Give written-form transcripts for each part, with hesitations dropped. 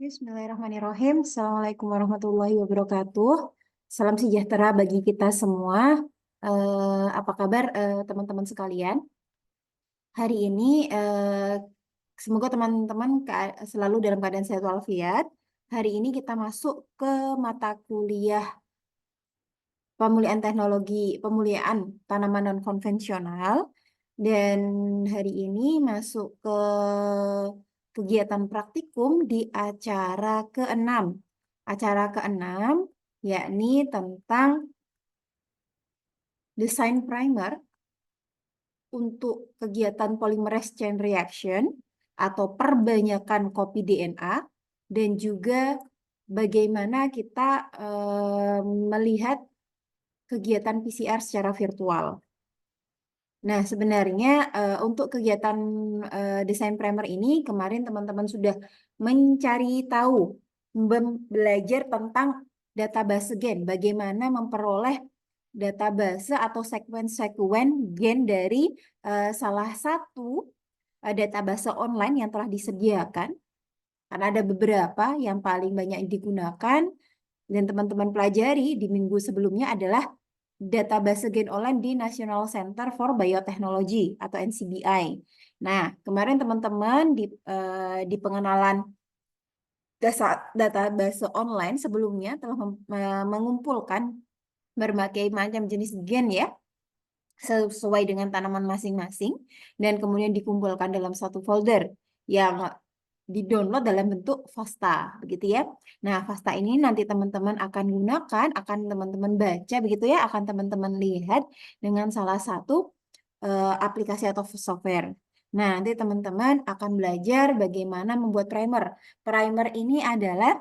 Bismillahirrahmanirrahim. Assalamualaikum warahmatullahi wabarakatuh. Salam sejahtera bagi kita semua. Apa kabar teman-teman sekalian? Hari ini semoga teman-teman selalu dalam keadaan sehat walafiat. Hari ini kita masuk ke mata kuliah pemulihan teknologi, pemulihan tanaman non konvensional. Dan hari ini masuk ke kegiatan praktikum di acara ke-6. Acara ke-6 yakni tentang desain primer untuk kegiatan polymerase chain reaction atau perbanyakan kopi DNA, dan juga bagaimana kita melihat kegiatan PCR secara virtual. Nah, sebenarnya untuk kegiatan desain primer ini kemarin teman-teman sudah mencari tahu, belajar tentang database gen, bagaimana memperoleh database atau sekuen-sekuen gen dari salah satu database online yang telah disediakan. Karena ada beberapa yang paling banyak digunakan dan teman-teman pelajari di minggu sebelumnya adalah database gen online di National Center for Biotechnology atau NCBI. Nah, kemarin teman-teman di pengenalan database online sebelumnya telah mengumpulkan berbagai macam jenis gen ya, sesuai dengan tanaman masing-masing, dan kemudian dikumpulkan dalam satu folder yang di-download dalam bentuk FASTA, begitu ya. Nah, FASTA ini nanti teman-teman akan gunakan, akan teman-teman baca, begitu ya, akan teman-teman lihat dengan salah satu aplikasi atau software. Nah, nanti teman-teman akan belajar bagaimana membuat primer. Primer ini adalah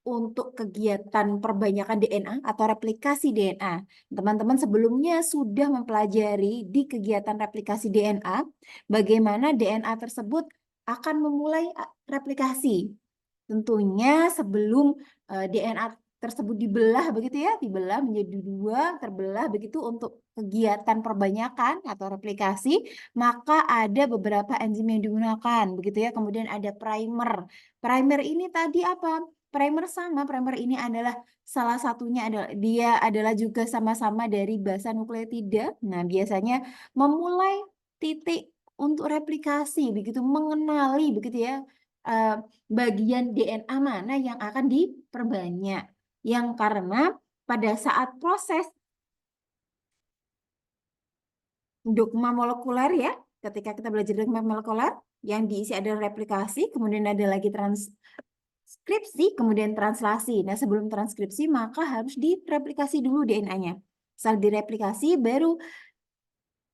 untuk kegiatan perbanyakan DNA atau replikasi DNA. Teman-teman sebelumnya sudah mempelajari di kegiatan replikasi DNA, bagaimana DNA tersebut akan memulai replikasi. Tentunya sebelum DNA tersebut dibelah begitu ya, dibelah menjadi dua, terbelah begitu untuk kegiatan perbanyakan atau replikasi, maka ada beberapa enzim yang digunakan begitu ya. Kemudian ada primer. Primer ini tadi apa? Primer sama, primer ini adalah salah satunya adalah dia adalah juga sama-sama dari basa nukleotida. Nah, biasanya memulai titik untuk replikasi begitu, mengenali begitu ya bagian DNA mana yang akan diperbanyak. Yang karena pada saat proses dogma molekuler ya, ketika kita belajar dogma molekuler, yang diisi adalah replikasi, kemudian ada lagi transkripsi, kemudian translasi. Nah, sebelum transkripsi maka harus direplikasi dulu DNA-nya. Setelah direplikasi baru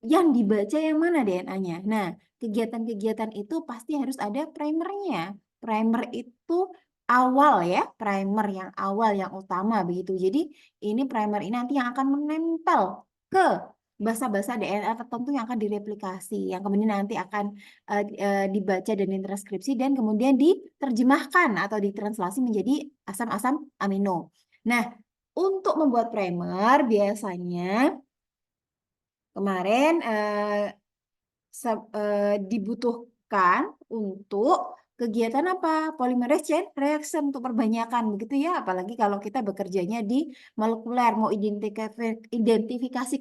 yang dibaca yang mana DNA-nya. Nah, kegiatan-kegiatan itu pasti harus ada primernya. Primer itu awal ya, primer yang awal, yang utama begitu. Jadi ini primer ini nanti yang akan menempel ke basa-basa DNA tertentu yang akan direplikasi, yang kemudian nanti akan dibaca dan ditranskripsi dan kemudian diterjemahkan atau ditranslasi menjadi asam-asam amino. Nah, untuk membuat primer biasanya kemarin dibutuhkan untuk kegiatan apa? Polymerase chain reaction untuk perbanyakan begitu ya. Apalagi kalau kita bekerjanya di molekuler, mau identifikasi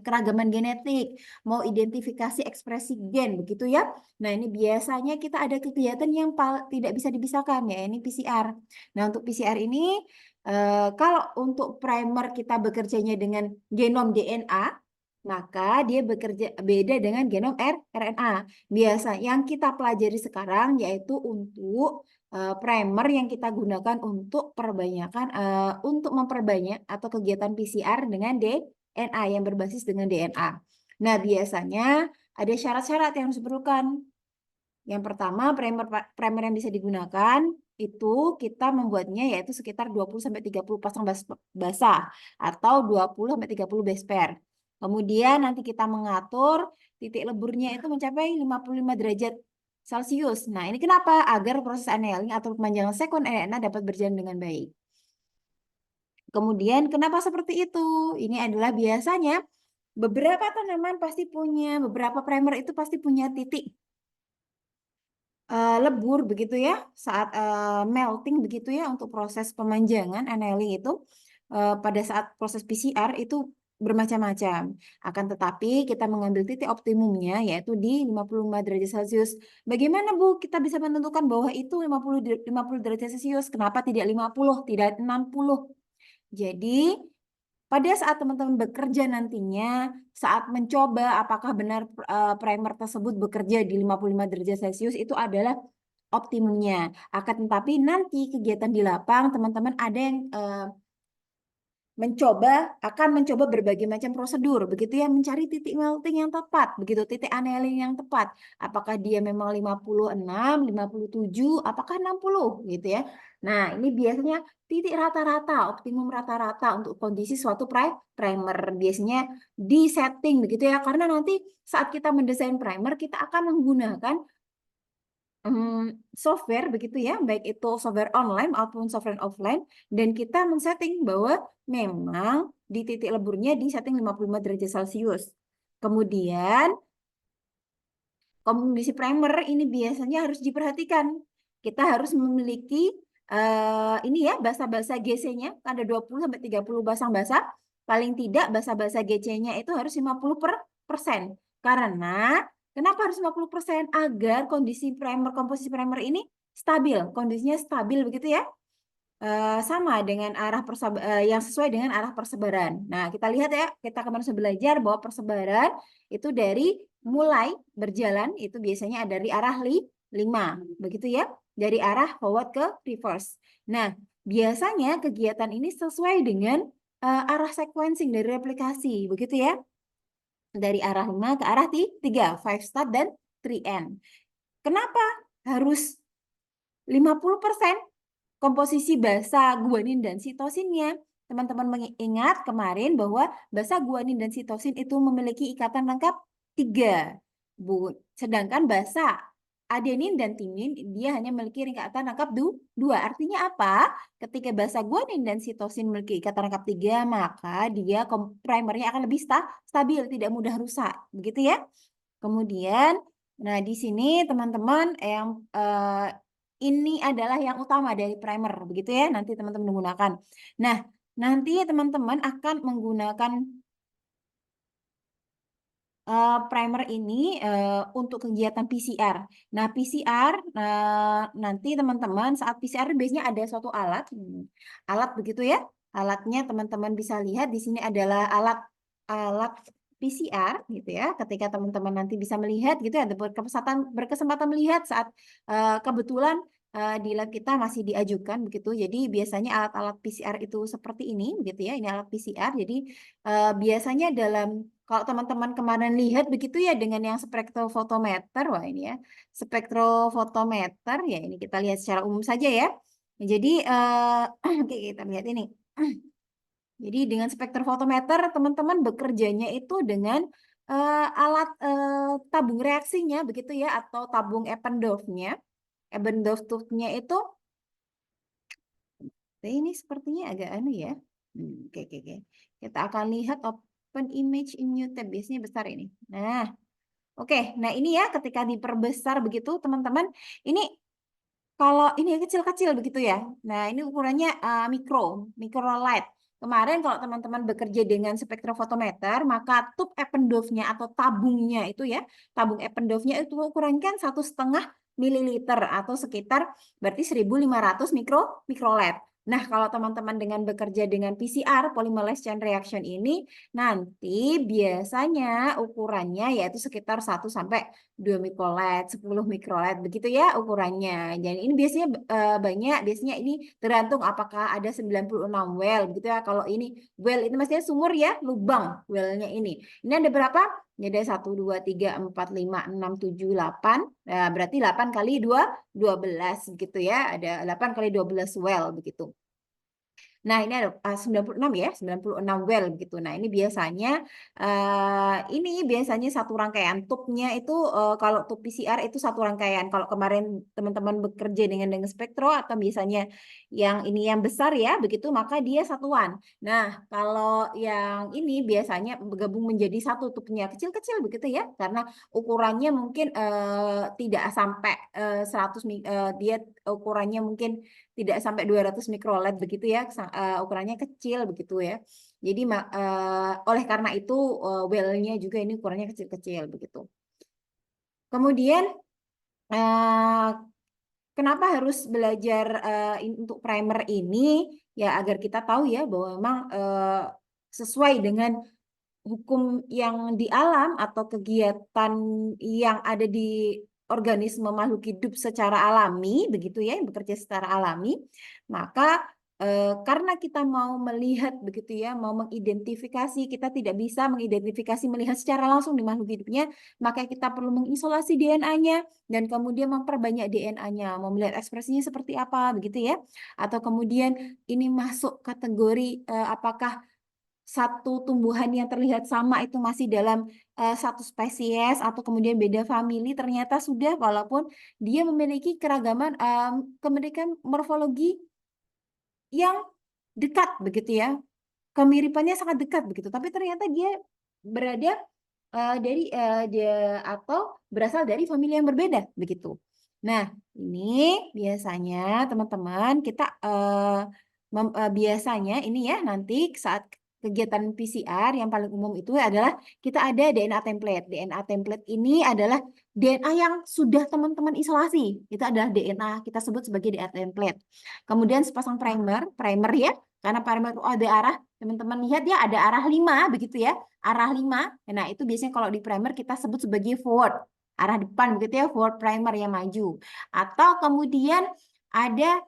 keragaman genetik, mau identifikasi ekspresi gen begitu ya. Nah, ini biasanya kita ada kegiatan yang tidak bisa dipisahkan ya, ini PCR. Nah, untuk PCR ini kalau untuk primer kita bekerjanya dengan genom DNA, maka dia bekerja beda dengan genom RNA. Biasa yang kita pelajari sekarang yaitu untuk primer yang kita gunakan untuk perbanyakan untuk memperbanyak atau kegiatan PCR dengan DNA yang berbasis dengan DNA. Nah, biasanya ada syarat-syarat yang harus diperlukan. Yang pertama, primer yang bisa digunakan itu kita membuatnya yaitu sekitar 20-30 pasang basah atau 20-30 base pair. Kemudian nanti kita mengatur titik leburnya itu mencapai 55 derajat Celcius. Nah, ini kenapa? Agar proses annealing atau pemanjangan sekuen RNA dapat berjalan dengan baik. Kemudian kenapa seperti itu? Ini adalah biasanya beberapa tanaman pasti punya, beberapa primer itu pasti punya titik lebur begitu ya, saat melting begitu ya untuk proses pemanjangan annealing itu pada saat proses PCR itu bermacam-macam. Akan tetapi kita mengambil titik optimumnya yaitu di 55 derajat Celcius. Bagaimana Bu kita bisa menentukan bahwa itu 50 derajat Celcius? Kenapa tidak 50, tidak 60? Jadi pada saat teman-teman bekerja nantinya, saat mencoba apakah benar primer tersebut bekerja di 55 derajat Celcius itu adalah optimumnya. Akan tetapi nanti kegiatan di lapang, teman-teman ada yang akan mencoba berbagai macam prosedur, begitu ya, mencari titik melting yang tepat, begitu titik annealing yang tepat. Apakah dia memang 56, 57, apakah 60 gitu ya. Nah, ini biasanya titik rata-rata, optimum rata-rata untuk kondisi suatu primer. Biasanya di setting begitu ya, karena nanti saat kita mendesain primer, kita akan menggunakan software begitu ya, baik itu software online maupun software offline, dan kita men-setting bahwa memang di titik leburnya di setting 55 derajat Celcius. Kemudian kondisi primer ini biasanya harus diperhatikan. Kita harus memiliki ini ya basa-basa GC-nya ada 20 sampai 30 basang basa. Paling tidak basa-basa GC-nya itu harus 50%. Karena kenapa harus 50%? Agar kondisi primer, komposisi primer ini stabil, kondisinya stabil begitu ya. Sama dengan arah yang sesuai dengan arah persebaran. Nah, kita lihat ya, kita kemarin sudah belajar bahwa persebaran itu dari mulai berjalan itu biasanya dari arah 5, begitu ya, dari arah forward ke reverse. Nah, biasanya kegiatan ini sesuai dengan arah sequencing dari replikasi, begitu ya, dari arah 5 ke arah 3, 5 start dan 3 end. Kenapa harus 50%? Komposisi basa, guanin, dan sitosinnya. Teman-teman mengingat kemarin bahwa basa, guanin, dan sitosin itu memiliki ikatan lengkap 3. Bu. Sedangkan basa, adenin, dan timin dia hanya memiliki ikatan lengkap 2. Artinya apa? Ketika basa, guanin, dan sitosin memiliki ikatan lengkap 3, maka dia primernya akan lebih stabil, tidak mudah rusak. Begitu ya. Kemudian, nah di sini teman-teman yang ini adalah yang utama dari primer, begitu ya, nanti teman-teman menggunakan. Nah, nanti teman-teman akan menggunakan primer ini untuk kegiatan PCR. Nah, PCR nanti teman-teman saat PCR biasanya ada suatu alat, alat begitu ya. Alatnya teman-teman bisa lihat di sini adalah alat PCR gitu ya. Ketika teman-teman nanti bisa melihat gitu ya, berkesempatan melihat saat kebetulan di lab kita masih diajukan begitu. Jadi biasanya alat-alat PCR itu seperti ini begitu ya. Ini alat PCR. Jadi biasanya kalau teman-teman kemarin lihat begitu ya dengan yang spektrofotometer, wah ini ya spektrofotometer ya ini kita lihat secara umum saja ya. Jadi oke, kita lihat ini. Jadi dengan spektrofotometer teman-teman bekerjanya itu dengan alat tabung reaksinya begitu ya atau tabung Eppendorf-nya. Eppendorf-nya itu ini sepertinya agak anu ya. Oke. Kita akan lihat open image in new tab biasanya besar ini. Nah, oke. Nah ini ya ketika diperbesar begitu teman-teman, ini kalau ini kecil-kecil begitu ya. Nah ini ukurannya micro light. Kemarin kalau teman-teman bekerja dengan spektrofotometer, maka tube Eppendorf-nya atau tabungnya itu ya, tabung Eppendorf-nya itu ukurannya kan 1,5 mililiter atau sekitar berarti 1.500 mikrolet. Nah, kalau teman-teman dengan bekerja dengan PCR, polymerase chain reaction ini, nanti biasanya ukurannya yaitu sekitar 1 sampai 2 mikrolet, 10 mikrolet, begitu ya ukurannya. Dan ini biasanya banyak, biasanya ini tergantung apakah ada 96 well, begitu ya. Kalau ini well itu maksudnya sumur ya, lubang wellnya ini. Ini ada berapa? Ini ada 1, 2, 3, 4, 5, 6, 7, 8. Nah, berarti 8 kali 2, 12 gitu ya. Ada 8 kali 12 well begitu. Nah, ini ada 96 ya, 96 well gitu. Nah, ini biasanya satu rangkaian tubnya itu kalau tub PCR itu satu rangkaian. Kalau kemarin teman-teman bekerja dengan spektro atau biasanya yang ini yang besar ya, begitu maka dia satuan. Nah, kalau yang ini biasanya bergabung menjadi satu tubnya kecil-kecil begitu ya, karena ukurannya mungkin tidak sampai 100 dia ukurannya mungkin tidak sampai 200 mikroled begitu ya, ukurannya kecil begitu ya. Jadi oleh karena itu well-nya juga ini ukurannya kecil-kecil begitu. Kemudian eh, kenapa harus belajar untuk primer ini? Ya agar kita tahu ya bahwa memang sesuai dengan hukum yang di alam atau kegiatan yang ada di organisme makhluk hidup secara alami, begitu ya, yang bekerja secara alami, maka karena kita mau melihat begitu ya, mau mengidentifikasi, kita tidak bisa mengidentifikasi melihat secara langsung di makhluk hidupnya, maka kita perlu mengisolasi DNA-nya dan kemudian memperbanyak DNA-nya, mau melihat ekspresinya seperti apa, begitu ya, atau kemudian ini masuk kategori apakah satu tumbuhan yang terlihat sama itu masih dalam satu spesies atau kemudian beda famili ternyata sudah walaupun dia memiliki keragaman kemiripan morfologi yang dekat begitu ya, kemiripannya sangat dekat begitu, tapi ternyata dia berada dia atau berasal dari famili yang berbeda begitu. Nah, ini biasanya teman-teman kita biasanya ini ya nanti saat kegiatan PCR yang paling umum itu adalah kita ada DNA template. DNA template ini adalah DNA yang sudah teman-teman isolasi. Itu adalah DNA kita sebut sebagai DNA template. Kemudian sepasang primer ya, karena primer itu ada arah, teman-teman lihat ya ada arah 5 begitu ya, arah 5. Nah, itu biasanya kalau di primer kita sebut sebagai forward, arah depan begitu ya, forward primer yang maju. Atau kemudian ada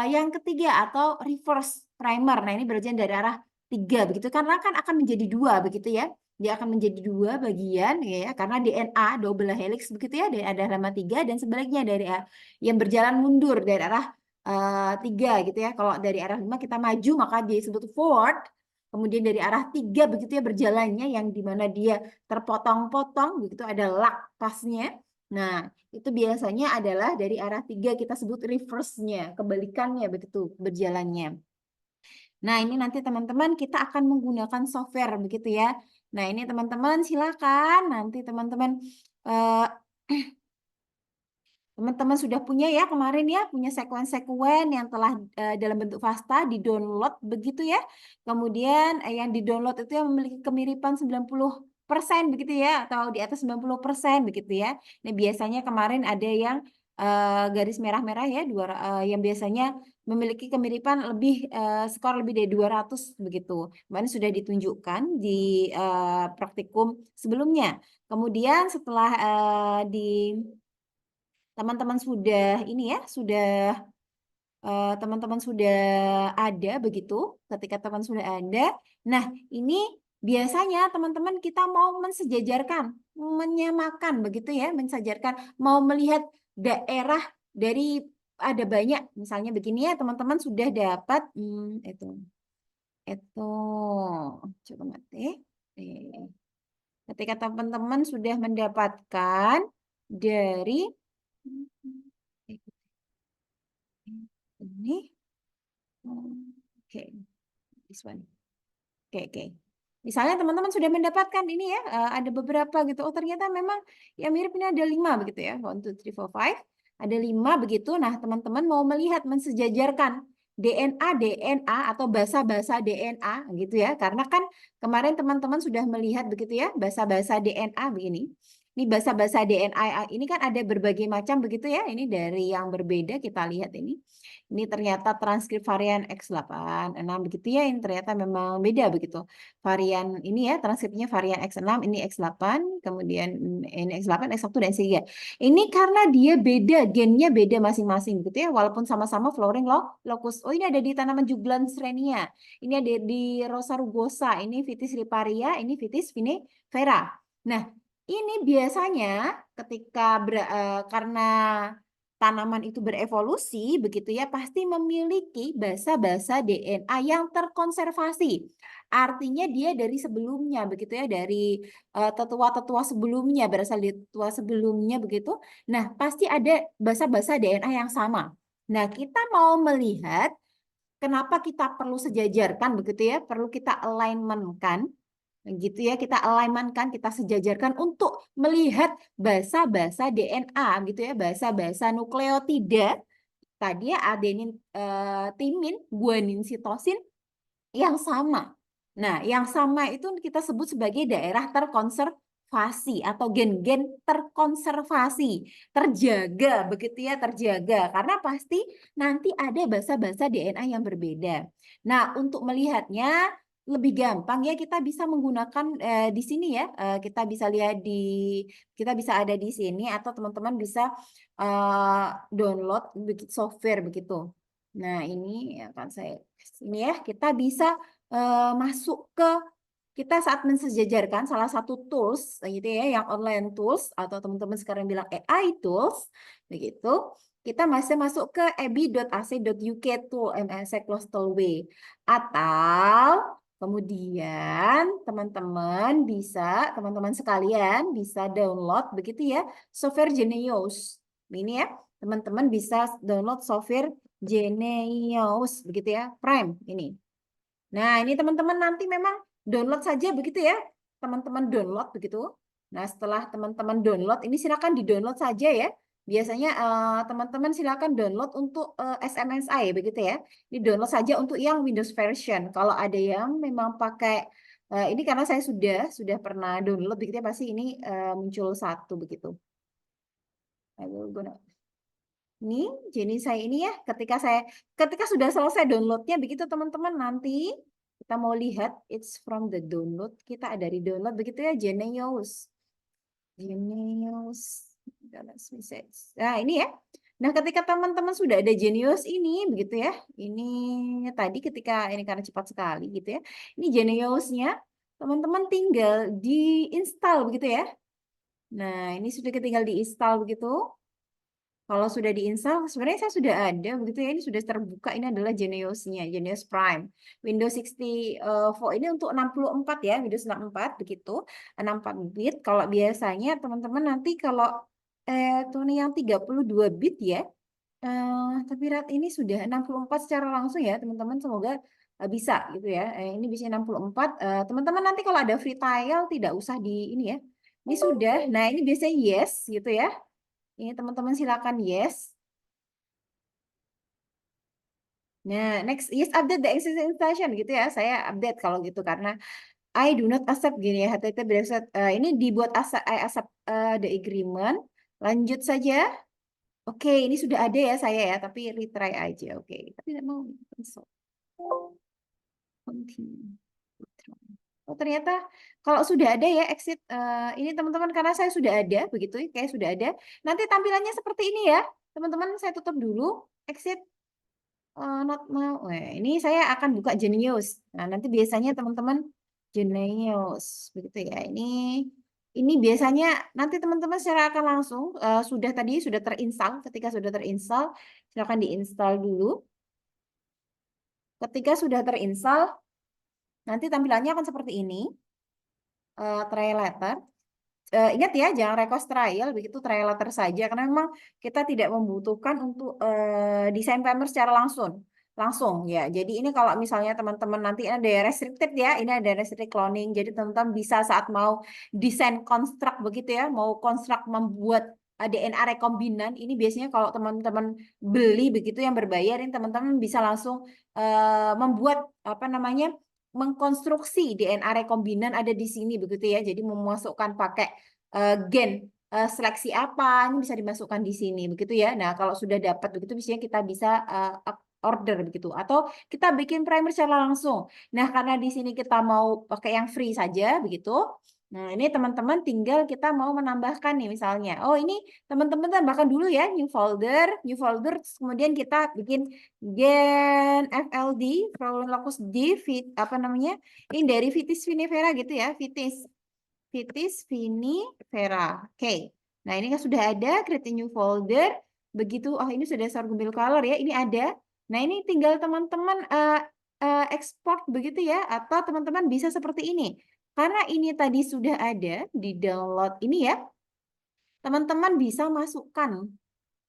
yang ketiga atau reverse primer. Nah, ini berarti dari arah 3 begitu karena kan akan menjadi 2 begitu ya. Dia akan menjadi 2 bagian ya karena DNA double helix begitu ya, dari ada halaman 3 dan sebaliknya dari yang berjalan mundur dari arah 3 gitu ya. Kalau dari arah 5 kita maju maka dia disebut forward. Kemudian dari arah 3 begitu ya berjalannya yang dimana dia terpotong-potong begitu ada lak pasnya. Nah, itu biasanya adalah dari arah 3 kita sebut reverse-nya, kebalikannya begitu berjalannya. Nah, ini nanti teman-teman kita akan menggunakan software begitu ya. Nah, ini teman-teman silakan nanti teman-teman eh, teman-teman sudah punya ya kemarin ya, punya sekuen-sekuen yang telah dalam bentuk FASTA di-download begitu ya. Kemudian yang di-download itu yang memiliki kemiripan 90% begitu ya, atau di atas 90% begitu ya. Nah, biasanya kemarin ada yang garis merah-merah ya, yang biasanya memiliki kemiripan lebih skor lebih dari 200 begitu. Kemarin sudah ditunjukkan di praktikum sebelumnya. Kemudian setelah di teman-teman sudah ini ya, teman-teman sudah ada begitu, ketika teman sudah ada. Nah, ini biasanya teman-teman kita mau mensejajarkan, menyamakan begitu ya, mensejajarkan, mau melihat daerah dari ada banyak, misalnya begini ya, teman-teman sudah dapat itu coba mati. Ketika teman-teman sudah mendapatkan dari ini, oke, this one, oke. Misalnya teman-teman sudah mendapatkan ini ya, ada beberapa gitu. Oh ternyata memang yang mirip ini ada 5 begitu ya, 1, 2, 3, 4, 5, ada 5 begitu. Nah teman-teman mau melihat mensejajarkan DNA atau basa-basa DNA gitu ya, karena kan kemarin teman-teman sudah melihat begitu ya, basa-basa DNA begini. Ini basa-basa DNA ini kan ada berbagai macam begitu ya. Ini dari yang berbeda kita lihat ini. Ini ternyata transkrip varian X86 begitu ya. Ini ternyata memang beda begitu. Varian ini ya transkripnya varian X6, ini X8, kemudian ini X8, X1 dan X3. Ini karena dia beda, gennya beda masing-masing gitu ya. Walaupun sama-sama flowering locus. Oh, ini ada di tanaman Juglans Srenia. Ini ada di Rosa rugosa, ini Vitis riparia, ini Vitis vinifera. Nah, ini biasanya ketika karena tanaman itu berevolusi, begitu ya, pasti memiliki basa-basa DNA yang terkonservasi. Artinya dia dari sebelumnya, begitu ya, dari tetua-tetua sebelumnya, berasal dari tetua sebelumnya, begitu. Nah, pasti ada basa-basa DNA yang sama. Nah, kita mau melihat kenapa kita perlu sejajarkan, begitu ya, perlu kita alignment-kan, gitu ya, kita alignment-kan, kita sejajarkan untuk melihat basa-basa DNA, gitu ya, basa-basa nukleotida, tadi ya adenin, timin, guanin, sitosin yang sama. Nah, yang sama itu kita sebut sebagai daerah terkonservasi atau gen-gen terkonservasi, terjaga, begitu ya, terjaga. Karena pasti nanti ada basa-basa DNA yang berbeda. Nah, untuk melihatnya lebih gampang ya, kita bisa menggunakan di sini ya, kita bisa lihat kita bisa ada di sini, atau teman-teman bisa download software begitu. Nah, ini akan saya ini ya, kita bisa masuk ke, kita saat mensejajarkan salah satu tools gitu ya, yang online tools atau teman-teman sekarang bilang AI tools begitu, kita masih masuk ke ebi.ac.uk tool MSC Close Toolway, atau kemudian teman-teman sekalian bisa download begitu ya software Genius ini ya, teman-teman bisa download software Genius begitu ya, Prime ini. Nah, ini teman-teman nanti memang download saja begitu ya. Teman-teman download begitu. Nah, setelah teman-teman download, ini silakan di-download saja ya. Biasanya teman-teman silakan download untuk SMSI begitu ya. Di-download saja untuk yang Windows version. Kalau ada yang memang pakai ini, karena saya sudah pernah download begitu ya, pasti ini muncul satu begitu. Ini jenis saya ini ya, ketika sudah selesai downloadnya begitu teman-teman, nanti kita mau lihat it's from the download, kita ada dari download begitu ya, Genius. Nah, ini ya. Nah, ketika teman-teman sudah ada Genius ini begitu ya. Ini tadi ketika ini karena cepat sekali gitu ya. Ini Geniusnya, teman-teman tinggal diinstal begitu ya. Nah, ini sudah tinggal diinstal begitu. Kalau sudah diinstal, sebenarnya saya sudah ada begitu ya, ini sudah terbuka, ini adalah Genius-nya, Genius Prime. Windows 64 ini untuk 64 ya, Windows 64 begitu, 64 bit. Kalau biasanya teman-teman nanti kalau tuh yang 32 bit ya, tapi ini sudah 64 secara langsung ya, teman-teman, semoga bisa gitu ya. Ini bisa 64. Teman-teman nanti kalau ada free trial tidak usah di ini ya. Ini sudah. Nah, ini biasanya yes gitu ya. Ini teman-teman silakan yes. Nah, next yes update the existing installation gitu ya. Saya update kalau gitu karena I do not accept gini ya. HTTP berdasar ini dibuat I accept the agreement. Lanjut saja. Oke, ini sudah ada ya saya ya, tapi retry aja. Oke, tapi tidak mau cancel. Continue. Oh, ternyata kalau sudah ada ya exit ini teman-teman, karena saya sudah ada begitu ya, kayak sudah ada. Nanti tampilannya seperti ini ya. Teman-teman, saya tutup dulu exit. Not now. Ini saya akan buka Genius. Nah, nanti biasanya teman-teman Genius begitu ya. Ini biasanya nanti teman-teman secara akan langsung sudah terinstall. Ketika sudah terinstall, silakan diinstal dulu. Ketika sudah terinstall, nanti tampilannya akan seperti ini. Trial letter. Ingat ya, jangan request trial, begitu trial letter saja, karena memang kita tidak membutuhkan untuk desain primer secara langsung ya. Jadi ini kalau misalnya teman-teman nanti ada restricted ya, ini ada restricted cloning, jadi teman-teman bisa saat mau desain construct begitu ya, mau construct membuat DNA rekombinan, ini biasanya kalau teman-teman beli begitu yang berbayar, ini teman-teman bisa langsung membuat apa namanya, mengkonstruksi DNA rekombinan ada di sini begitu ya. Jadi memasukkan pakai gen seleksi apa, ini bisa dimasukkan di sini begitu ya. Nah, kalau sudah dapat begitu biasanya kita bisa order begitu, atau kita bikin primer secara langsung. Nah, karena di sini kita mau pakai yang free saja begitu. Nah, ini teman-teman tinggal kita mau menambahkan nih misalnya. Oh, ini teman-teman tambahkan dulu ya new folder, kemudian kita bikin gen FLD, problem locus D, apa namanya? Ini dari Vitis vinifera gitu ya, Vitis vinifera. Oke. Nah, ini kan sudah ada create a new folder. begitu, oh ini sudah sorghum color ya, ini ada. Nah ini tinggal teman-teman ekspor begitu ya, atau teman-teman bisa seperti ini. Karena ini tadi sudah ada di download ini ya, teman-teman bisa masukkan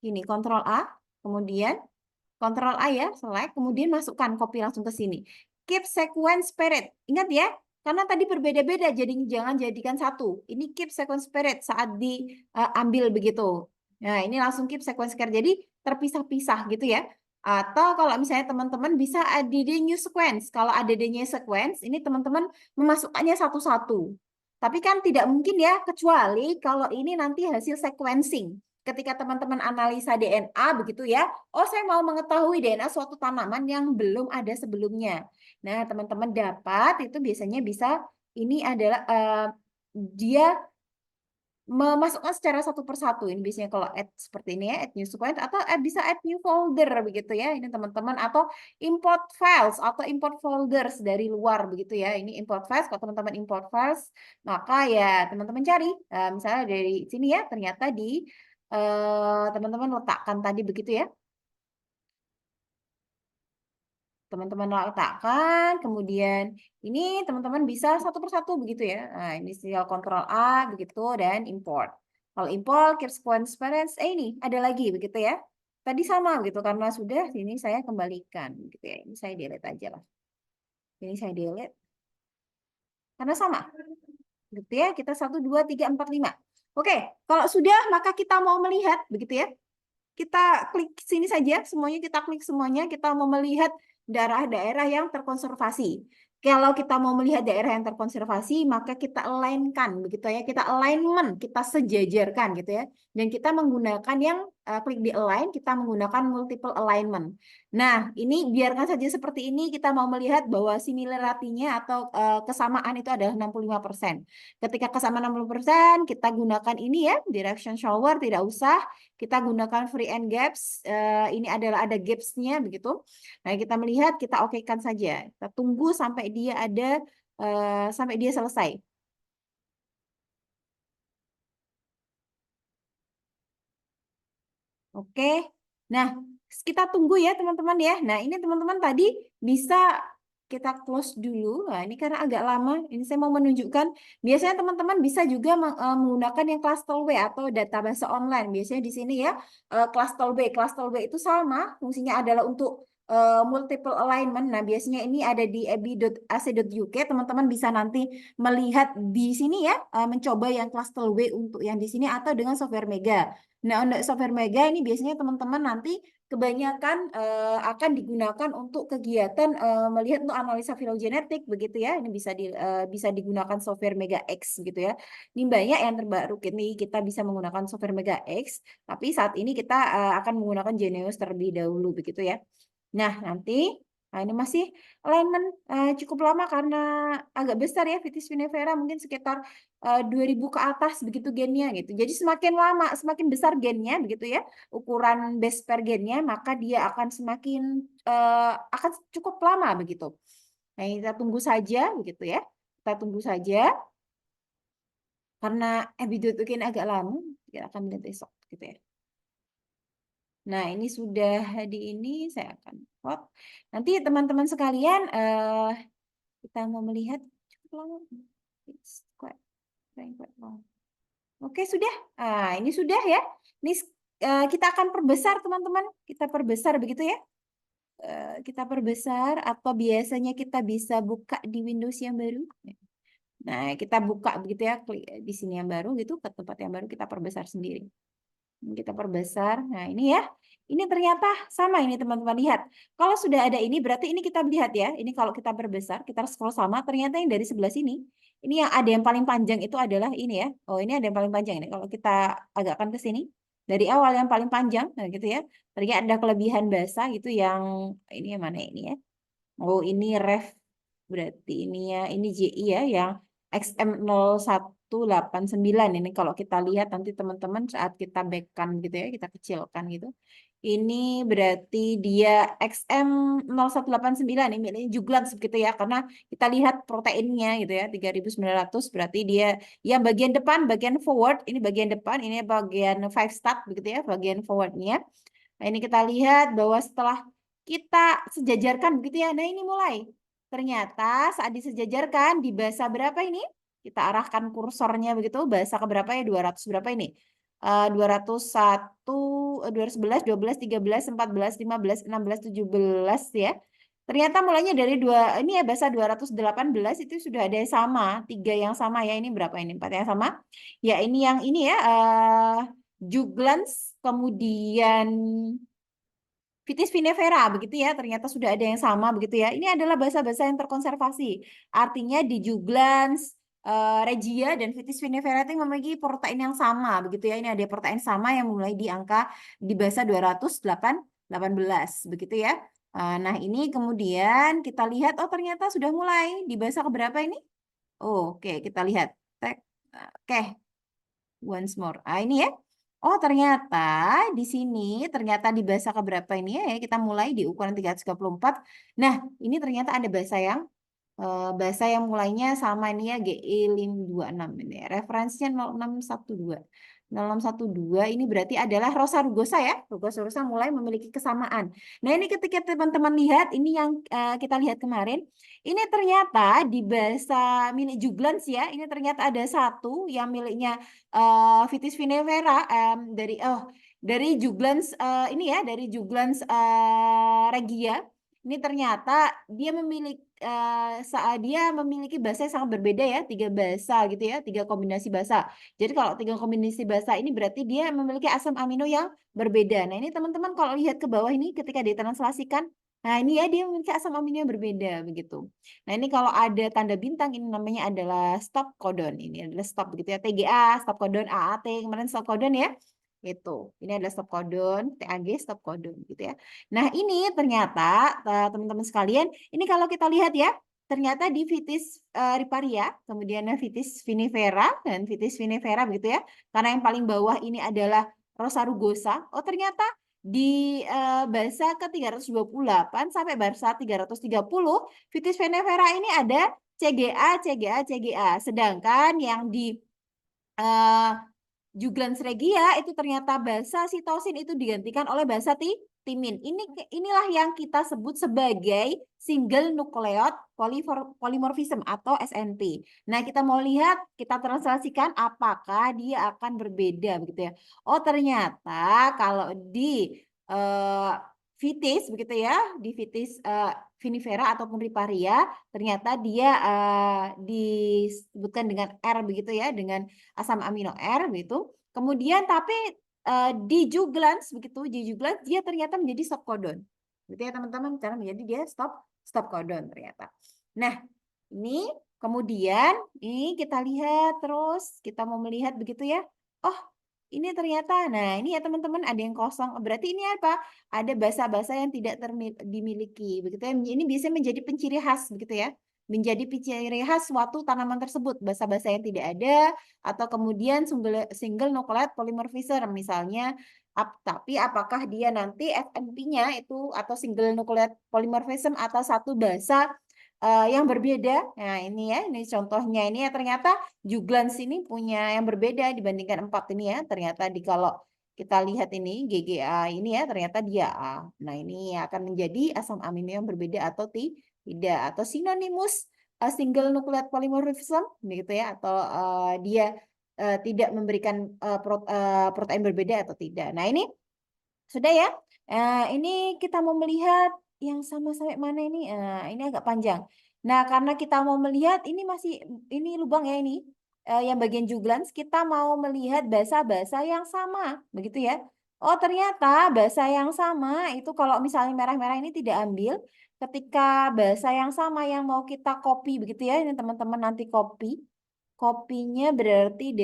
ini Ctrl A, kemudian Ctrl A ya, select, kemudian masukkan copy langsung ke sini. Keep sequence parent. Ingat ya, karena tadi berbeda-beda, jadi jangan jadikan satu. Ini keep sequence parent saat diambil begitu. Nah, ini langsung keep sequence parent. Jadi terpisah-pisah gitu ya. Atau kalau misalnya teman-teman bisa add the new sequence. Kalau ada the new sequence, ini teman-teman memasukkannya satu-satu. Tapi kan tidak mungkin ya, kecuali kalau ini nanti hasil sequencing. Ketika teman-teman analisa DNA begitu ya, oh saya mau mengetahui DNA suatu tanaman yang belum ada sebelumnya. Nah, teman-teman dapat itu biasanya bisa ini adalah dia memasukkan secara satu persatu. Ini biasanya kalau add seperti ini ya, add new sequence atau bisa add new folder begitu ya. Ini teman-teman atau import files atau import folders dari luar begitu ya. Ini import files, kalau teman-teman import files, maka ya teman-teman cari misalnya dari sini ya, ternyata di teman-teman letakkan tadi begitu ya. Teman-teman letakkan, kemudian ini teman-teman bisa satu persatu begitu ya. Nah, ini tinggal Ctrl A begitu dan import. Kalau import, keep sequence parents, ini ada lagi begitu ya. Tadi sama gitu karena sudah ini saya kembalikan gitu ya. Ini saya delete aja lah. Ini saya delete karena sama. Gitu ya. Kita 1 2 3 4 5. Oke, kalau sudah maka kita mau melihat begitu ya. Kita klik sini saja, semuanya kita klik semuanya, kita mau melihat daerah-daerah yang terkonservasi. Kalau kita mau melihat daerah yang terkonservasi, maka kita align-kan begitu ya, kita alignment, kita sejajarkan gitu ya. Dan kita menggunakan yang klik di align, kita menggunakan multiple alignment. Nah, ini biarkan saja seperti ini, kita mau melihat bahwa similarity-nya atau kesamaan itu adalah 65%. Ketika kesamaan 60%, kita gunakan ini ya, direction shower, tidak usah. Kita gunakan free and gaps, ini adalah ada gaps-nya begitu. Nah, kita melihat, kita okekan saja. Kita tunggu sampai dia ada, sampai dia selesai. Oke. Nah, kita tunggu ya teman-teman ya. Nah, ini teman-teman tadi bisa kita close dulu. Nah, ini karena agak lama. Ini saya mau menunjukkan. Biasanya teman-teman bisa juga menggunakan yang Clustal W atau database online. Biasanya di sini ya, Clustal W. Clustal W itu sama. Fungsinya adalah untuk multiple alignment. Nah, biasanya ini ada di ab.ac.uk. Teman-teman bisa nanti melihat di sini ya, mencoba yang Clustal W untuk yang di sini atau dengan software Mega. Nah, untuk software Mega ini biasanya teman-teman nanti kebanyakan akan digunakan untuk kegiatan melihat untuk analisa filogenetik begitu ya. Ini bisa digunakan software Mega X gitu ya. Ini banyak yang terbaru ini kita bisa menggunakan software Mega X, tapi saat ini kita akan menggunakan Geneos terlebih dahulu begitu ya. Nah, nanti ini masih alignment cukup lama karena agak besar ya Vitis vinifera mungkin sekitar 2000 ke atas begitu gennya gitu. Jadi semakin lama, semakin besar gennya begitu ya, ukuran base pair gennya, maka dia akan semakin akan cukup lama begitu. Nah, kita tunggu saja begitu ya. Kita tunggu saja karena ebidotukin agak lama, kita akan lihat besok gitu ya. Nah, ini sudah di ini saya akan plot. Nanti teman-teman sekalian kita mau melihat cukup lama. It's quite long. Oke, sudah. Ini sudah ya. Ini kita akan perbesar teman-teman. Kita perbesar begitu ya. Kita perbesar atau biasanya kita bisa buka di Windows yang baru. Nah, kita buka begitu ya, klik di sini yang baru gitu, ke tempat yang baru kita perbesar sendiri. Kita perbesar. Nah, ini ya. Ini ternyata sama ini teman-teman lihat. Kalau sudah ada ini berarti ini kita lihat ya. Ini kalau kita perbesar, kita scroll sama, ternyata yang dari sebelah sini, ini yang ada yang paling panjang itu adalah ini ya. Oh, ini ada yang paling panjang ini. Kalau kita agakkan ke sini, dari awal yang paling panjang, nah gitu ya. Ternyata ada kelebihan bahasa gitu yang ini yang mana ini ya. Oh, ini ref berarti ini ya, ini JI ya yang XM0189 ini kalau kita lihat nanti teman-teman saat kita backkan gitu ya, kita kecilkan gitu. Ini berarti dia XM0189 ini miliknya Juglans begitu ya. Karena kita lihat proteinnya gitu ya, 3900 berarti dia yang bagian depan, bagian forward, ini bagian depan, ini bagian 5 stat begitu ya, bagian forwardnya. Nah, ini kita lihat bahwa setelah kita sejajarkan begitu ya. Nah, ini mulai. Ternyata saat disejajarkan di basa berapa ini? Kita arahkan kursornya begitu, basa ke berapa ya? 200 berapa ini? 201, 211, 12, 13, 14, 15, 16, 17 ya. Ternyata mulainya dari ini ya bahasa 218 itu sudah ada yang sama, 3 yang sama ya. Ini berapa ini? 4 yang sama. Ya ini yang ini ya, Juglans, kemudian Vitis vinifera begitu ya, ternyata sudah ada yang sama begitu ya. Ini adalah bahasa-bahasa yang terkonservasi. Artinya di Juglans, Regia dan Vitis vinifera itu memiliki protein yang sama begitu ya. Ini ada protein sama yang mulai di angka di bahasa 218 begitu ya. Nah, ini kemudian kita lihat oh ternyata sudah mulai di bahasa keberapa ini? Oh, oke, kita lihat. Oke, once more. Ini ya. Oh, ternyata di sini ternyata di bahasa keberapa ini ya, kita mulai di ukuran 334. Nah, ini ternyata ada bahasa yang mulainya sama ini ya, GE526 ini ya. Referensinya 0612. 0612 ini berarti adalah Rosa rugosa ya. Rugosa mulai memiliki kesamaan. Nah, ini ketika teman-teman lihat ini yang kita lihat kemarin, ini ternyata di bahasa milik Juglans ya, ini ternyata ada satu yang miliknya Vitis vinifera dari Juglans ini ya, dari Juglans Regia. Ini ternyata dia memiliki bahasa yang sangat berbeda ya, 3 bahasa gitu ya, 3 kombinasi bahasa. Jadi kalau 3 kombinasi bahasa ini berarti dia memiliki asam amino yang berbeda. Nah, ini teman-teman kalau lihat ke bawah ini ketika ditranslasikan, nah ini ya dia memiliki asam amino yang berbeda begitu. Nah, ini kalau ada tanda bintang ini namanya adalah stop codon. Ini adalah stop begitu ya, TGA, stop codon, AAT, kemarin stop codon ya. Itu. Ini adalah stop codon, TAG stop codon gitu ya. Nah, ini ternyata teman-teman sekalian, ini kalau kita lihat ya, ternyata di Vitis riparia, kemudian Vitis vinifera dan Vitis vinifera begitu ya. Karena yang paling bawah ini adalah Rosa rugosa. Oh, ternyata di bahasa ke-328 sampai bahasa 330, Vitis vinifera ini ada CGA, CGA, CGA. Sedangkan yang di Juglans regia itu ternyata basa sitosin itu digantikan oleh basa timin. Inilah yang kita sebut sebagai single nucleotide polymorphism atau SNP. Nah, kita mau lihat, kita translasikan apakah dia akan berbeda begitu ya. Oh, ternyata kalau di Vitis begitu ya, di Vitis vinifera ataupun riparia, ternyata dia disebutkan dengan R begitu ya, dengan asam amino R gitu. Kemudian tapi di Juglans begitu, di Juglans dia ternyata menjadi stop codon. Gitu ya teman-teman, karena menjadi dia stop codon ternyata. Nah, ini kemudian ini kita lihat terus, kita mau melihat begitu ya. Oh, ini ternyata, nah ini ya teman-teman ada yang kosong. Berarti ini apa? Ada bahasa-bahasa yang tidak dimiliki. Begitu ya. Ini biasanya menjadi penciri khas begitu ya. Menjadi penciri khas suatu tanaman tersebut. Bahasa-bahasa yang tidak ada atau kemudian single nucleotide polymorphism misalnya. Tapi apakah dia nanti FNP-nya itu atau single nucleotide polymorphism atau satu bahasa yang berbeda. Nah, ini ya, ini contohnya ini ya ternyata Juglans ini punya yang berbeda dibandingkan 4 ini ya. Ternyata kalau kita lihat ini GGA ini ya ternyata dia A. Nah, ini akan menjadi asam amino yang berbeda atau tidak atau sinonimus single nucleotide polymorphism begitu ya atau dia tidak memberikan protein berbeda atau tidak. Nah, ini sudah ya. Ini kita mau melihat yang sama sampai mana ini? Ini agak panjang. Nah, karena kita mau melihat ini lubang ya ini. Yang bagian Juglans kita mau melihat bahasa-bahasa yang sama, begitu ya. Oh, ternyata bahasa yang sama itu kalau misalnya merah-merah ini tidak ambil, ketika bahasa yang sama yang mau kita copy begitu ya. Ini teman-teman nanti copy. Kopinya berarti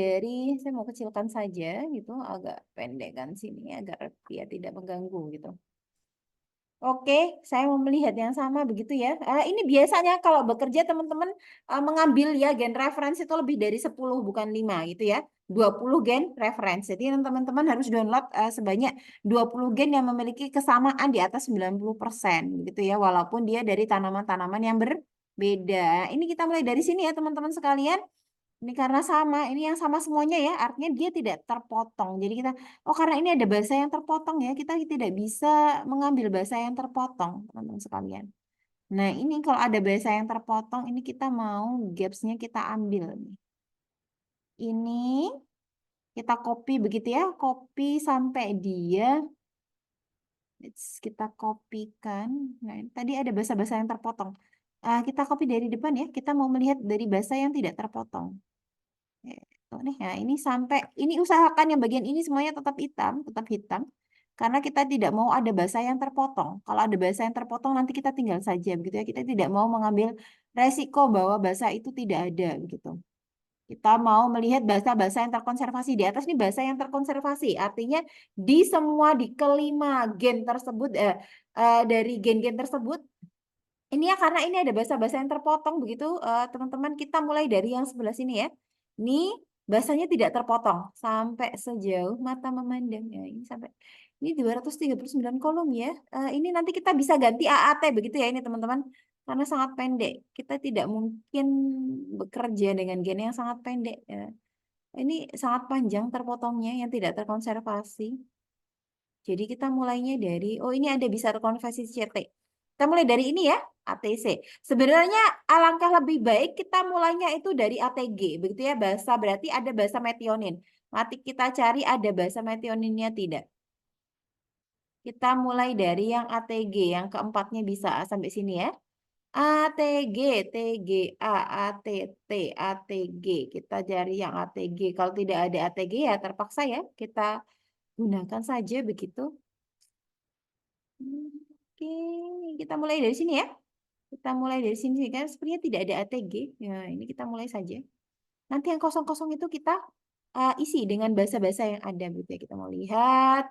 saya mau kecilkan saja gitu, agak pendek kan sini agar dia tidak mengganggu gitu. Oke, saya mau melihat yang sama begitu ya. Ini biasanya kalau bekerja teman-teman mengambil ya gen referensi itu lebih dari 10 bukan 5 gitu ya. 20 gen referensi. Jadi teman-teman harus download sebanyak 20 gen yang memiliki kesamaan di atas 90% gitu ya. Walaupun dia dari tanaman-tanaman yang berbeda. Ini kita mulai dari sini ya teman-teman sekalian. Ini karena sama, ini yang sama semuanya ya, artinya dia tidak terpotong. Jadi kita, oh karena ini ada bahasa yang terpotong ya, kita tidak bisa mengambil bahasa yang terpotong, teman-teman sekalian. Nah ini kalau ada bahasa yang terpotong, ini kita mau gapsnya kita ambil nih. Ini kita copy begitu ya, copy sampai dia, kita kopikan. Nah tadi ada bahasa-bahasa yang terpotong. Kita copy dari depan ya, kita mau melihat dari bahasa yang tidak terpotong. Gitu nih. Nah, ini sampai ini usahakan yang bagian ini semuanya tetap hitam karena kita tidak mau ada bahasa yang terpotong. Kalau ada bahasa yang terpotong nanti kita tinggal saja begitu ya. Kita tidak mau mengambil resiko bahwa bahasa itu tidak ada begitu. Kita mau melihat bahasa-bahasa yang terkonservasi di atas ini bahasa yang terkonservasi. Artinya di semua di kelima gen tersebut dari gen-gen tersebut ini ya karena ini ada bahasa-bahasa yang terpotong begitu teman-teman kita mulai dari yang sebelah sini ya. Ini bahasanya tidak terpotong sampai sejauh mata memandang ya. Ini sampai ini 239 kolom ya. Ini nanti kita bisa ganti AAT begitu ya ini teman-teman. Karena sangat pendek. Kita tidak mungkin bekerja dengan gen yang sangat pendek ya. Ini sangat panjang terpotongnya yang tidak terkonservasi. Jadi kita mulainya dari, oh ini ada bisa terkonversi CT. Kita mulai dari ini ya, ATC. Sebenarnya alangkah lebih baik kita mulainya itu dari ATG. Begitu ya, bahasa berarti ada bahasa metionin. Nanti kita cari ada bahasa metioninnya tidak. Kita mulai dari yang ATG, yang keempatnya bisa sampai sini ya. ATG, TGA, ATT, ATG. Kita cari yang ATG. Kalau tidak ada ATG ya terpaksa ya kita gunakan saja begitu. Oke, kita mulai dari sini ya. Kita mulai dari sini kan sepertinya tidak ada ATG. Ya, ini kita mulai saja. Nanti yang kosong-kosong itu kita isi dengan bahasa-bahasa yang ada gitu ya. Kita mau lihat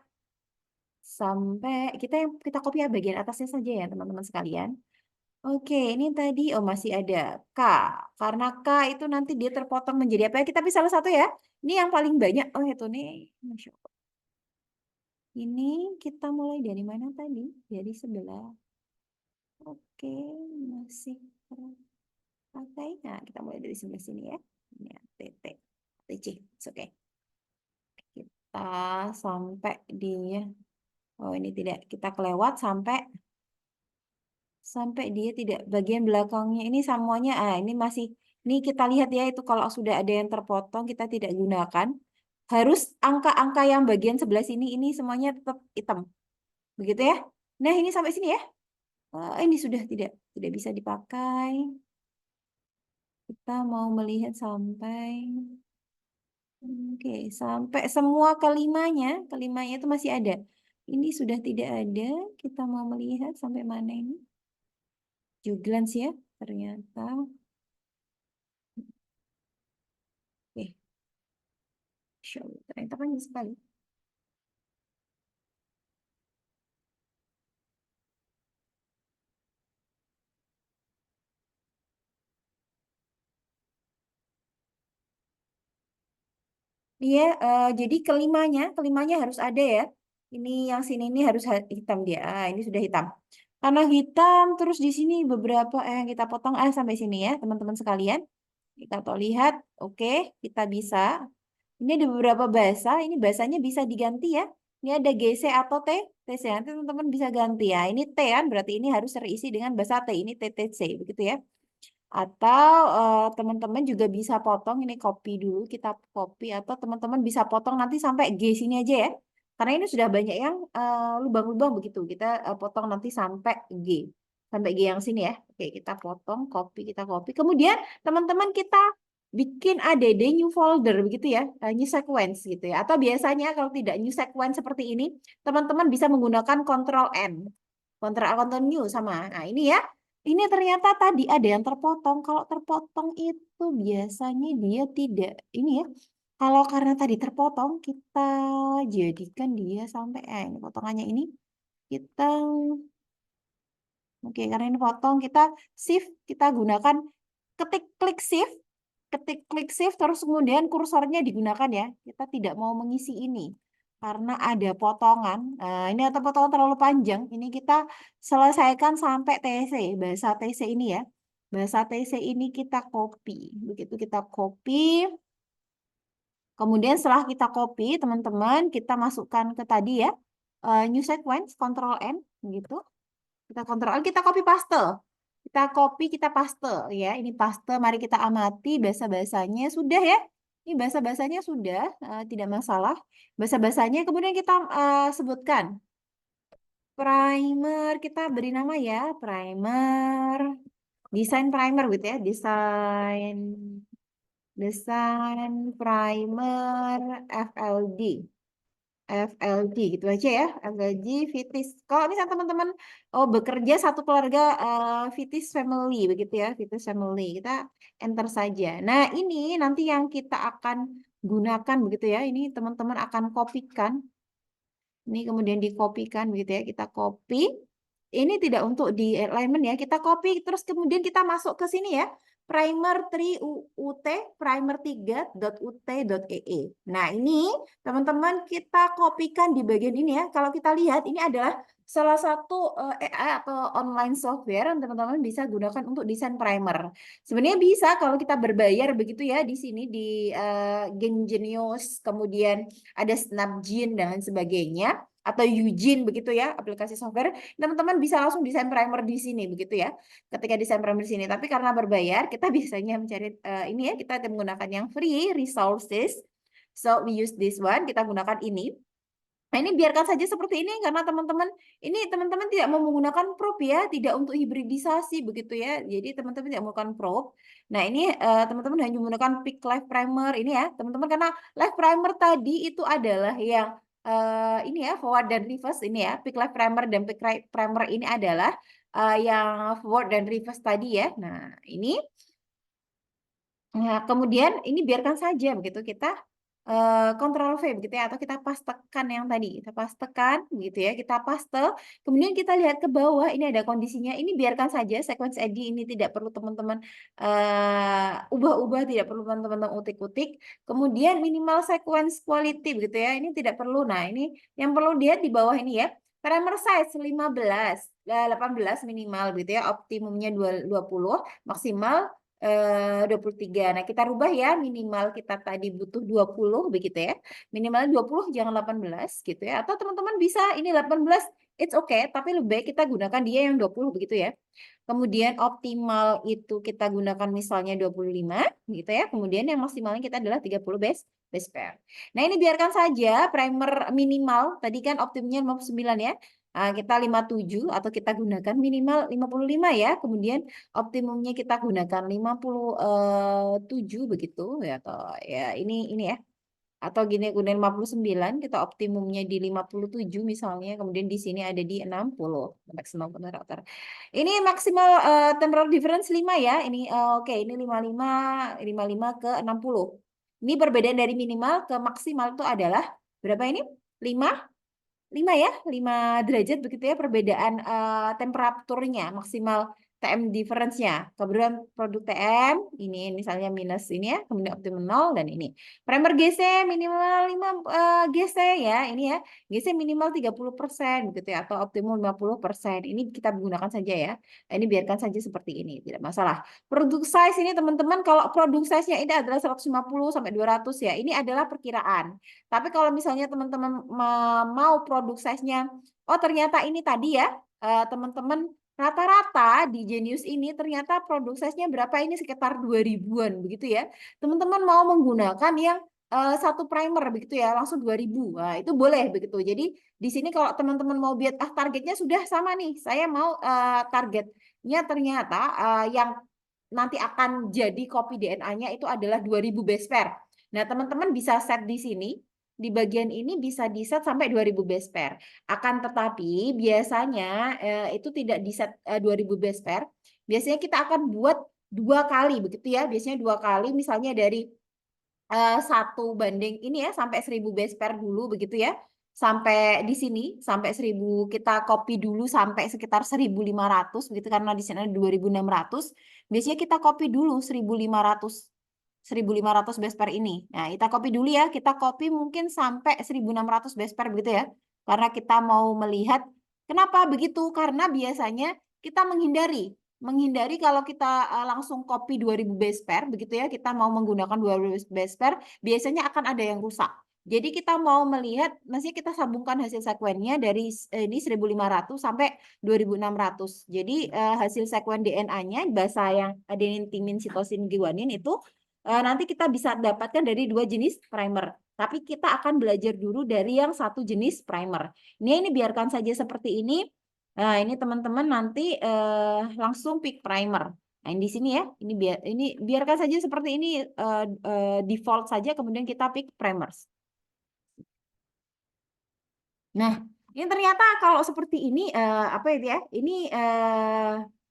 sampai kita copy ya bagian atasnya saja ya teman-teman sekalian. Oke, ini tadi oh masih ada K. Karena K itu nanti dia terpotong menjadi apa ya? Kita pilih salah satu ya. Ini yang paling banyak. Oh, itu nih. Masya Allah. Ini kita mulai dari mana tadi? Dari sebelah. Oke, masih pakai. Nah, kita mulai dari sebelah sini ya. Ini ya, TT, TC. Oke. Kita sampai dia. Oh, ini tidak. Kita kelewat sampai dia tidak bagian belakangnya. Ini semuanya. Ini masih. Ini kita lihat ya itu kalau sudah ada yang terpotong kita tidak gunakan. Harus angka-angka yang bagian sebelah sini ini semuanya tetap hitam. Begitu ya. Nah, ini sampai sini ya. Ini sudah tidak bisa dipakai. Kita mau melihat sampai oke, sampai semua kelimanya itu masih ada. Ini sudah tidak ada. Kita mau melihat sampai mana ini? Juglans ya, ternyata. Oke, show. Ternyata panjang sekali. Iya, jadi kelimanya harus ada ya. Ini yang sini ini harus hitam dia. Ini sudah hitam. Karena hitam, terus di sini beberapa yang kita potong sampai sini ya, teman-teman sekalian. Kita tuh lihat, oke, kita bisa. Ini ada beberapa bahasa, ini bahasanya bisa diganti ya. Ini ada GC atau TC, nanti teman-teman bisa ganti ya. Ini T kan, berarti ini harus terisi dengan bahasa T, ini TTC, begitu ya. Atau teman-teman juga bisa potong, ini copy dulu, kita copy. Atau teman-teman bisa potong nanti sampai G sini aja ya. Karena ini sudah banyak yang lubang-lubang begitu. Kita potong nanti sampai G. Sampai G yang sini ya. Oke, kita potong, copy, kita copy. Kemudian teman-teman kita bikin add new folder begitu ya. New sequence gitu ya. Atau biasanya kalau tidak new sequence seperti ini, teman-teman bisa menggunakan Ctrl N. Ctrl new sama. Nah, ini ya. Ini ternyata tadi ada yang terpotong. Kalau terpotong itu biasanya dia tidak ini ya. Kalau karena tadi terpotong, kita jadikan dia sampai ini potongannya ini kita Oke, karena ini potong, kita shift, kita gunakan klik shift, terus kemudian kursornya digunakan ya. Kita tidak mau mengisi ini karena ada potongan. Nah, ini atau potongan terlalu panjang. Ini kita selesaikan sampai TC, bahasa TC ini ya. Bahasa TC ini kita copy. Begitu kita copy. Kemudian setelah kita copy, teman-teman, kita masukkan ke tadi ya. New sequence, Ctrl N, gitu. Kita Ctrl N, kita copy paste. Kita copy, kita paste ya. Ini paste, mari kita amati bahasa-bahasanya sudah ya. Ini bahasa-bahasanya sudah, tidak masalah. Bahasa-bahasanya kemudian kita sebutkan. Primer, kita beri nama ya, primer. Desain primer gitu ya, desain primer FLD. FLD gitu aja ya, FLD Vitis. Kalau misalnya teman-teman bekerja satu keluarga Vitis family begitu ya, Vitis family, kita enter saja. Nah, ini nanti yang kita akan gunakan begitu ya. Ini teman-teman akan kopikan. Ini kemudian dikopikan begitu ya, kita copy. Ini tidak untuk di alignment ya, kita copy terus kemudian kita masuk ke sini ya. Primer3 primer3.ut.ee. Nah, ini teman-teman kita kopikan di bagian ini ya. Kalau kita lihat ini adalah salah satu AI atau online software yang teman-teman bisa gunakan untuk desain primer. Sebenarnya bisa kalau kita berbayar begitu ya di sini di Genius, kemudian ada Snapgene dan lain sebagainya atau Eugene begitu ya, aplikasi software, teman-teman bisa langsung desain primer di sini begitu ya. Ketika desain primer di sini, tapi karena berbayar kita biasanya mencari ini ya, kita menggunakan yang free resources. So we use this one, kita gunakan ini. Nah, ini biarkan saja seperti ini karena teman-teman tidak mau menggunakan prop ya, tidak untuk hibridisasi begitu ya. Jadi teman-teman tidak menggunakan prop. Nah, ini teman-teman hanya menggunakan pick live primer ini ya, teman-teman, karena live primer tadi itu adalah yang ini ya, forward dan reverse ini ya. Pick live primer dan pick primer ini adalah yang forward dan reverse tadi ya. Nah, ini kemudian ini biarkan saja begitu, kita Ctrl V begitu ya, atau kita pastekan yang tadi, kita pastekan gitu ya, kita paste, kemudian kita lihat ke bawah, ini ada kondisinya, ini biarkan saja sequence ID ini tidak perlu teman-teman ubah-ubah, tidak perlu teman-teman utik-utik, kemudian minimal sequence quality begitu ya, ini tidak perlu. Nah, ini yang perlu lihat di bawah ini ya, parameter size 18 minimal gitu ya, optimumnya 20, maksimal 23. Nah, kita rubah ya, minimal kita tadi butuh 20 begitu ya. Minimalnya 20, jangan 18 gitu ya. Atau teman-teman bisa ini 18, it's okay, tapi lebih baik kita gunakan dia yang 20 begitu ya. Kemudian optimal itu kita gunakan misalnya 25 gitu ya. Kemudian yang maksimalnya kita adalah 30 base pair. Nah, ini biarkan saja primer minimal, tadi kan optimumnya 59 ya. Kita 57 atau kita gunakan minimal 55 ya. Kemudian optimumnya kita gunakan 57 begitu ya, atau ya ini ya. Atau gini, kemudian 59 kita optimumnya di 57 misalnya, kemudian di sini ada di 60 maksimal temperatur. Ini maksimal temperature difference 5 ya. Ini oke, ini 55 ke 60. Ini perbedaan dari minimal ke maksimal itu adalah berapa ini? 5 ya, 5 derajat begitu ya perbedaan temperaturnya, maksimal TM difference-nya. Kemudian produk TM ini misalnya minus ini ya, kemudian optimum 0 dan ini. Primer GC minimal 5 GC ya, ini ya. GC minimal 30% begitu ya, atau optimum 50%. Ini kita gunakan saja ya. Ini biarkan saja seperti ini, tidak masalah. Produk size ini teman-teman, kalau produk size-nya ini adalah 150 sampai 200 ya. Ini adalah perkiraan. Tapi kalau misalnya teman-teman mau produk size-nya, oh ternyata ini tadi ya, teman-teman, rata-rata di Genius ini ternyata produk size-nya berapa ini, sekitar 2000-an begitu ya. Teman-teman mau menggunakan yang satu primer begitu ya, langsung 2000. Nah, itu boleh begitu. Jadi di sini kalau teman-teman mau biar targetnya sudah sama nih. Saya mau targetnya ternyata yang nanti akan jadi copy DNA-nya itu adalah 2000 base pair. Nah, teman-teman bisa set di sini. Di bagian ini bisa di-set sampai 2000 base pair. Akan tetapi biasanya itu tidak di-set 2000 base pair. Biasanya kita akan buat 2 kali begitu ya. Biasanya 2 kali, misalnya dari 1 banding ini ya sampai 1000 base pair dulu begitu ya. sampai di sini, sampai 1000, kita copy dulu sampai sekitar 1500 gitu, karena di sini ada 2600. Biasanya kita copy dulu 1500 base pair ini. Nah, kita copy dulu ya, kita copy mungkin sampai 1600 base pair begitu ya. Karena kita mau melihat kenapa begitu? Karena biasanya kita menghindari kalau kita langsung copy 2000 base pair begitu ya, kita mau menggunakan 2000 base pair, biasanya akan ada yang rusak. Jadi kita mau melihat, maksudnya kita sambungkan hasil sekuennya dari ini 1500 sampai 2600. Jadi hasil sekuen DNA-nya bahasa yang adenin, timin, sitosin, guanin itu nanti kita bisa dapatkan dari 2 jenis primer. Tapi kita akan belajar dulu dari yang 1 jenis primer. Ini biarkan saja seperti ini. Nah, ini teman-teman nanti langsung pick primer. Nah, di sini ya, ini biarkan saja seperti ini, default saja, kemudian kita pick primers. Nah, ini ternyata kalau seperti ini apa itu ya? Ini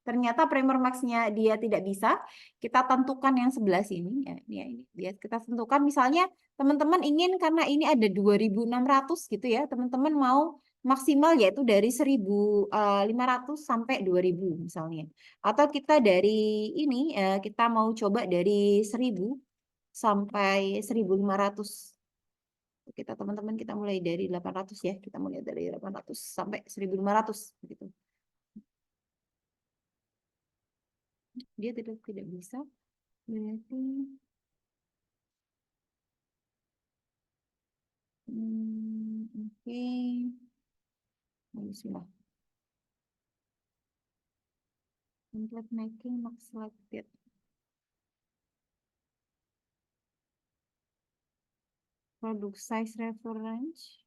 ternyata primer max-nya dia tidak bisa. Kita tentukan yang sebelah sini ya, ini biar kita tentukan misalnya teman-teman ingin karena ini ada 2600 gitu ya. Teman-teman mau maksimal yaitu dari 1500 sampai 2000 misalnya. Atau kita dari ini kita mau coba dari 1000 sampai 1500. Kita teman-teman kita mulai dari 800 ya. Kita mulai dari 800 sampai 1500 gitu. Dia tidak bisa. Berarti oke. Bismillah. Template making max selected. Product size reference.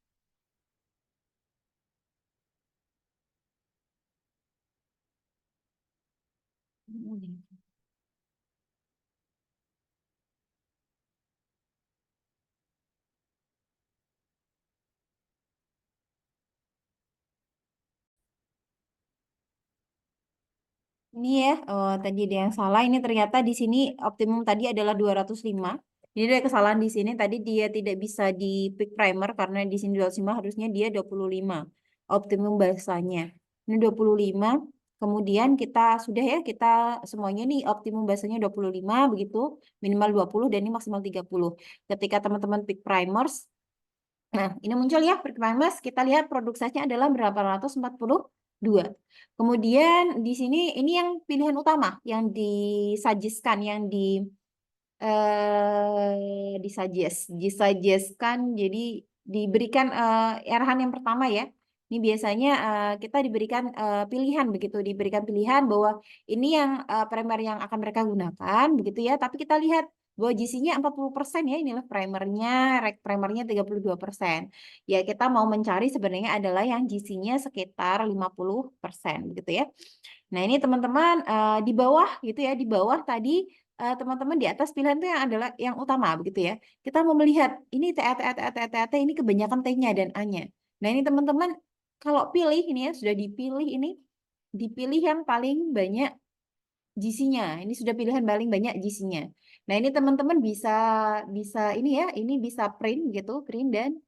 Ini ya, oh, tadi ada yang salah. Ini ternyata di sini optimum tadi adalah 205. Ini ada kesalahan di sini. Tadi dia tidak bisa di pick primer karena di sini 205, harusnya dia 25. Optimum bahasanya. Ini 25. Kemudian kita sudah ya, kita semuanya nih optimum bahasanya 25 begitu, minimal 20 dan ini maksimal 30. Ketika teman-teman pick primers, nah, ini muncul ya primers, kita lihat produk size-nya adalah berapa? 842. Kemudian di sini ini yang pilihan utama yang disagistkan, yang disuggestkan, jadi diberikan arahan yang pertama ya. Ini biasanya kita diberikan pilihan begitu, diberikan pilihan bahwa ini yang primer yang akan mereka gunakan begitu ya. Tapi kita lihat bahwa GC-nya 40% ya, inilah primernya, rek primernya 32%. Ya, kita mau mencari sebenarnya adalah yang GC-nya sekitar 50% gitu ya. Nah, ini teman-teman di bawah gitu ya, di bawah tadi teman-teman di atas pilihan itu yang adalah yang utama begitu ya. Kita mau melihat ini TAT ini kebanyakan T-nya dan A-nya. Nah, ini teman-teman kalau pilih ini ya, sudah dipilih ini, dipilih yang paling banyak GC-nya. Ini sudah pilihan paling banyak GC-nya. Nah, ini teman-teman bisa ini ya, ini bisa print gitu, print dan